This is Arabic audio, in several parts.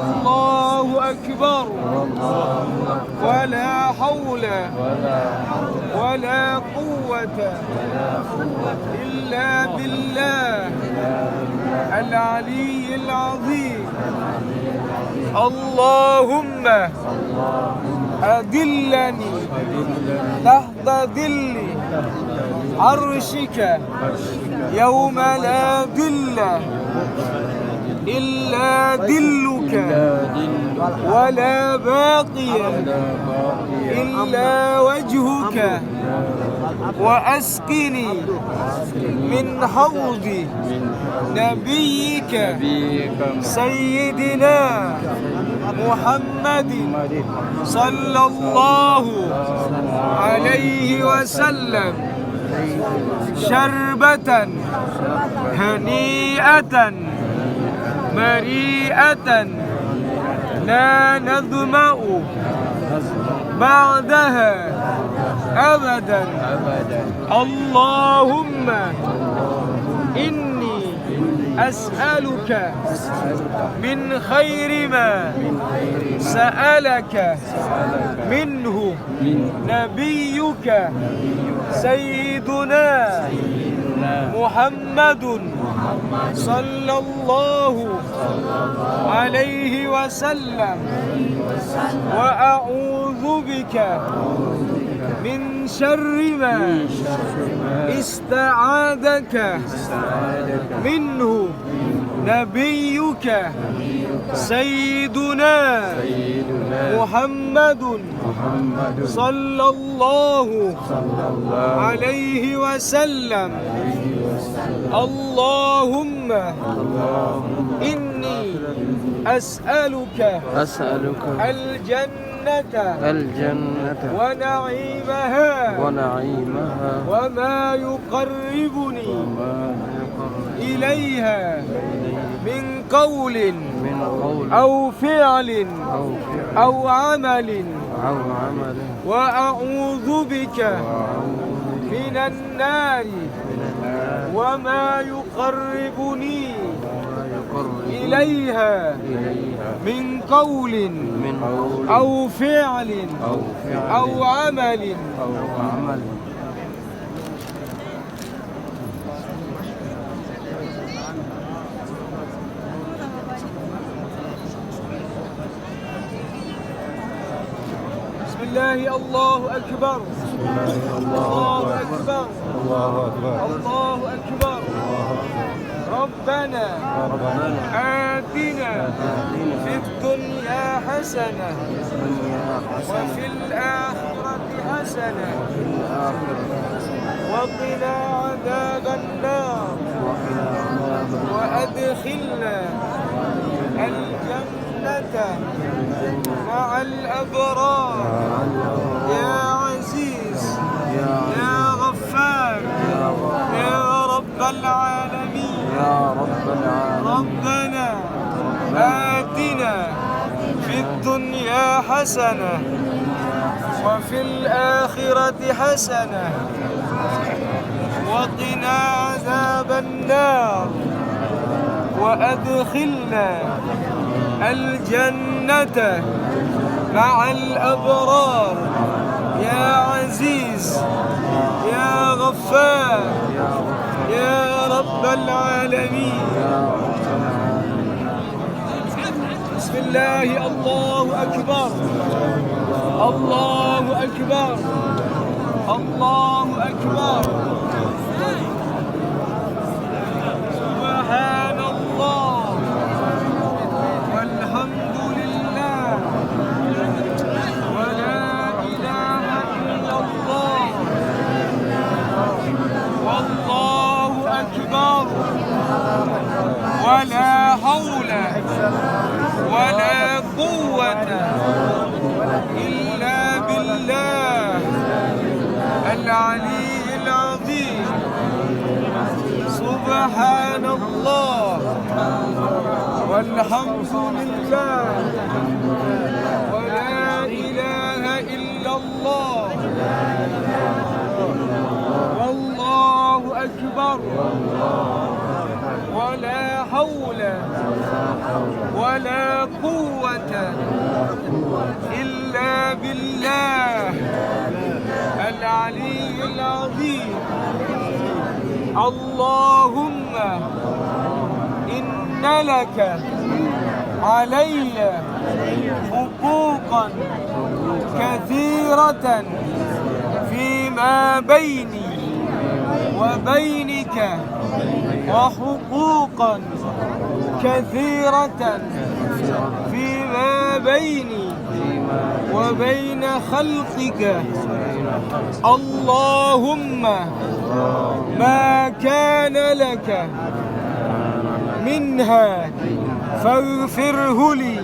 الله أكبر ولا حول ولا قوة إلا بالله العلي العظيم. اللهم أدلني تحت ظل عرشك يوم لا ظل إلا ظلك ولا باقي إلا وجهك، وأسقني من حوض نبيك سيدنا محمد صلى الله عليه وسلم شربة هنيئة مريئة لا نظمأ بعدها أبدا. اللهم إني أسألك من خير ما سألك منه نبيك سيدنا محمد صلى الله عليه وسلم، وأعوذ بك من شر ما استعاذك منه نبيك سيدنا محمد صلى الله عليه وسلم. اللهم إني أسألك الجنة ونعيمها وما يقربني إليها من قول أو فعل أو عمل، وأعوذ بك من النار وما يقربني إليها من قول أو فعل أو عمل. بسم الله. الله أكبر الله أكبر الله أكبر. ربنا آتنا في الدنيا حسنة وفي الآخرة حسنة وقنا عذاب النار وأدخلنا الجنة مع الأبرار يا عزيز يا غفار يا رب العالمين. ربنا آتنا في الدنيا حسنة وفي الآخرة حسنة وقنا عذاب النار وأدخلنا الجنة مع الأبرار يا عزيز يا غفار يا رب العالمين. بسم الله. الله أكبر الله أكبر الله أكبر. سبحان الله والحمد لله ولا إله إلا الله والله أكبر. ولا حول ولا قوة إلا بالله العلي العظيم. سبحان الله والحمد لله ولا إله إلا الله والله أكبر. ولا حول حول ولا قوة إلا بالله العلي العظيم. اللهم إن لك علي حقوقا كثيرة فيما بيني وبينك، وحقوقا كثيرة فيما بيني وبين خلقك. اللهم ما كان لك منها فاغفره لي،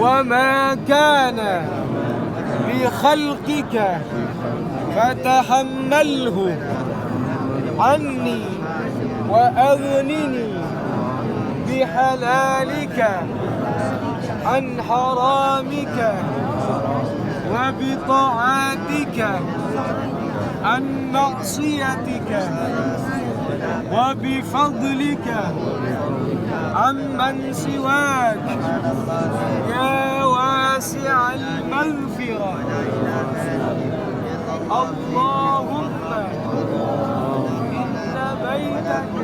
وما كان بخلقك فتحمله عني، وأغنني بحلالك عن حرامك، وبطاعتك عن معصيتك، وبفضلك عمن سواك يا واسع المغفرة. اللهم إن بيتك